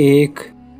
1,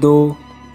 2,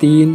3,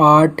8,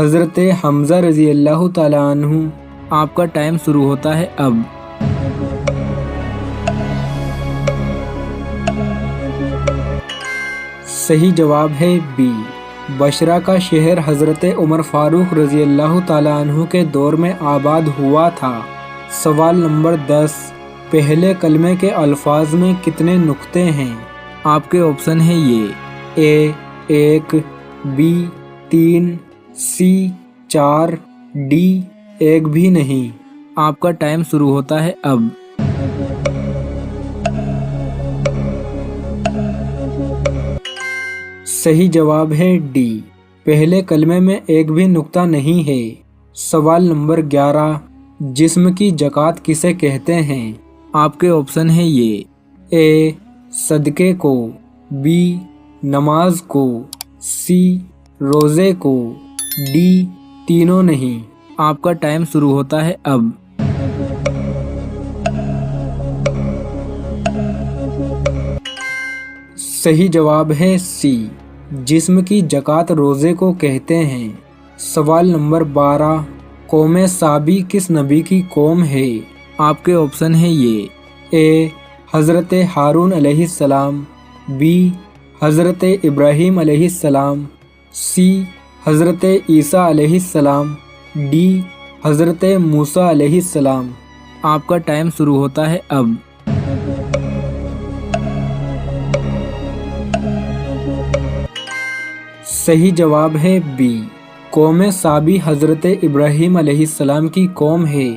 حضرت حمزہ رضی اللہ تعالیٰ عنہ۔ آپ کا ٹائم شروع ہوتا ہے اب۔ صحیح جواب ہے بی، بشرا کا شہر حضرت عمر فاروق رضی اللہ تعالیٰ عنہ کے دور میں آباد ہوا تھا۔ سوال نمبر 10، پہلے کلمے کے الفاظ میں کتنے نقطے ہیں؟ آپ کے آپشن ہیں یہ اے 1، بی 3، سی 4، ڈی 1 بھی نہیں۔ آپ کا ٹائم شروع ہوتا ہے اب۔ صحیح جواب ہے ڈی، پہلے کلمے میں ایک بھی نقطہ نہیں ہے۔ سوال نمبر 11، جسم کی زکوٰۃ کسے کہتے ہیں؟ آپ کے آپشن ہیں یہ اے صدقے کو، بی نماز کو، سی روزے کو، ڈی تینوں نہیں۔ آپ کا ٹائم شروع ہوتا ہے اب۔ صحیح جواب ہے سی، جسم کی زکوٰۃ روزے کو کہتے ہیں۔ سوال نمبر 12، قوم سابی کس نبی کی قوم ہے؟ آپ کے آپشن ہیں یہ اے حضرت ہارون علیہ السلام، بی حضرت ابراہیم علیہ السلام، سی حضرت عیسیٰ علیہ السلام، ڈی حضرت موسیٰ علیہ السلام۔ آپ کا ٹائم شروع ہوتا ہے اب۔ صحیح جواب ہے بی، قوم سابی حضرت ابراہیم علیہ السلام کی قوم ہے۔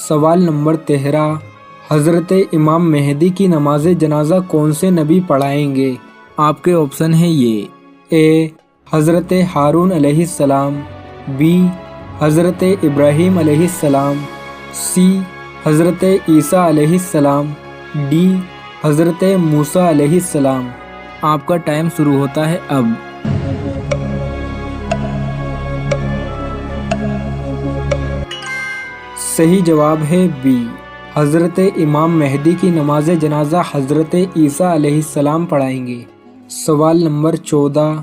سوال نمبر 13، حضرت امام مہدی کی نماز جنازہ کون سے نبی پڑھائیں گے؟ آپ کے آپشن ہیں یہ اے حضرت ہارون علیہ السلام، بی حضرت ابراہیم علیہ السلام، سی حضرت عیسیٰ علیہ السلام، ڈی حضرت موسیٰ علیہ السلام۔ آپ کا ٹائم شروع ہوتا ہے اب۔ صحیح جواب ہے بی، حضرت امام مہدی کی نماز جنازہ حضرت عیسیٰ علیہ السلام پڑھائیں گے۔ سوال نمبر 14،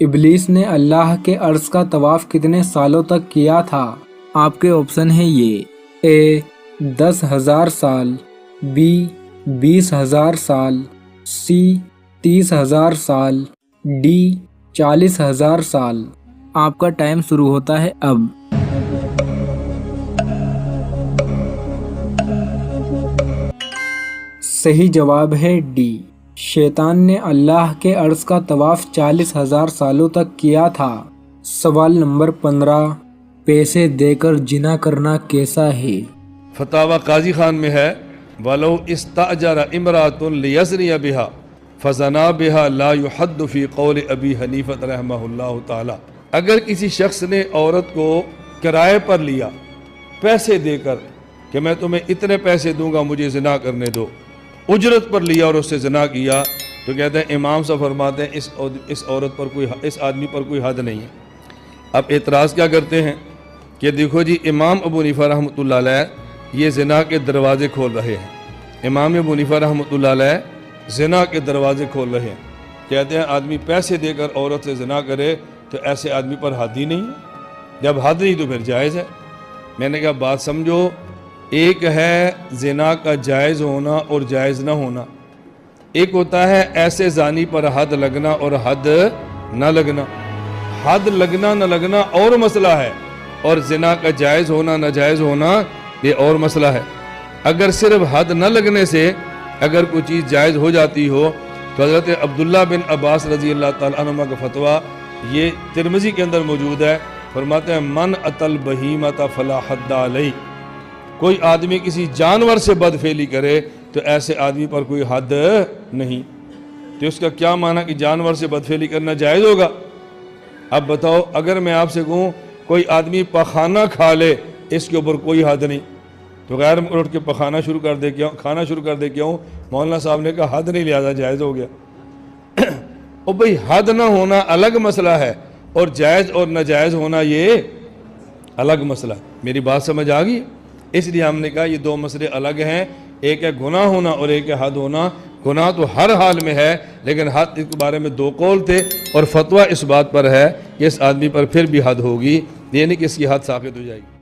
ابلیس نے اللہ کے عرش کا طواف کتنے سالوں تک کیا تھا؟ آپ کے آپشن ہیں یہ اے 10,000 سال، بی 20,000 سال، سی 30,000 سال، ڈی 40,000 سال۔ آپ کا ٹائم شروع ہوتا ہے اب۔ صحیح جواب ہے ڈی، شیطان نے اللہ کے عرش کا طواف 40,000 سالوں تک کیا تھا۔ سوال نمبر 15، پیسے دے کر جنا کرنا کیسا ہے؟ فتاوی قاضی خان میں ہے وَلَوْ اسْتَأْجَرَ امْرَأَةٌ لِيَزْنِيَ بِهَا فَزَنَا بِهَا لَا يُحَدُّ فِي قَوْلِ أَبِي حنیفہ رحمہ اللہ تعالی۔ اگر کسی شخص نے عورت کو کرائے پر لیا پیسے دے کر کہ میں تمہیں اتنے پیسے دوں گا مجھے زنا کرنے دو، اجرت پر لیا اور اس سے زنا کیا، تو کہتے ہیں امام صاحب فرماتے ہیں اس عورت پر اس آدمی پر کوئی حد نہیں ہے۔ اب اعتراض کیا کرتے ہیں کہ دیکھو جی امام ابو حنیفہ رحمۃ اللہ علیہ یہ زنا کے دروازے کھول رہے ہیں، امام ابو حنیفہ رحمۃ اللہ علیہ زنا کے دروازے کھول رہے ہیں، کہتے ہیں آدمی پیسے دے کر عورت سے زنا کرے تو ایسے آدمی پر حد ہی نہیں ہے، جب حد نہیں تو پھر جائز ہے۔ میں نے کہا بات سمجھو، ایک ہے زنا کا جائز ہونا اور جائز نہ ہونا، ایک ہوتا ہے ایسے زانی پر حد لگنا اور حد نہ لگنا۔ حد لگنا نہ لگنا اور مسئلہ ہے، اور زنا کا جائز ہونا ناجائز ہونا یہ اور مسئلہ ہے۔ اگر صرف حد نہ لگنے سے اگر کوئی چیز جائز ہو جاتی ہو تو حضرت عبداللہ بن عباس رضی اللہ تعالیٰ عنہ کا فتویٰ یہ ترمذی کے اندر موجود ہے، فرماتے ہیں من اتل بہیمۃ فلا حد علیہ، کوئی آدمی کسی جانور سے بدفعلی کرے تو ایسے آدمی پر کوئی حد نہیں۔ تو اس کا کیا معنی کہ جانور سے بدفعلی کرنا جائز ہوگا؟ اب بتاؤ اگر میں آپ سے کہوں کوئی آدمی پخانہ کھا لے اس کے اوپر کوئی حد نہیں، تو غیر اٹھ کے پخانہ شروع کر دے کیا کھانا شروع کر دے کیوں؟ مولانا صاحب نے کہا حد نہیں لہذا جائز ہو گیا۔ اور بھئی حد نہ ہونا الگ مسئلہ ہے اور جائز اور ناجائز ہونا یہ الگ مسئلہ ہے۔ میری بات سمجھ آ گئی؟ اس لیے ہم نے کہا یہ دو مسئلے الگ ہیں، ایک ہے گناہ ہونا اور ایک ہے حد ہونا۔ گناہ تو ہر حال میں ہے لیکن حد کے بارے میں دو قول تھے اور فتویٰ اس بات پر ہے کہ اس آدمی پر پھر بھی حد ہوگی، یہ نہیں کہ اس کی حد ساقط ہو جائے گی۔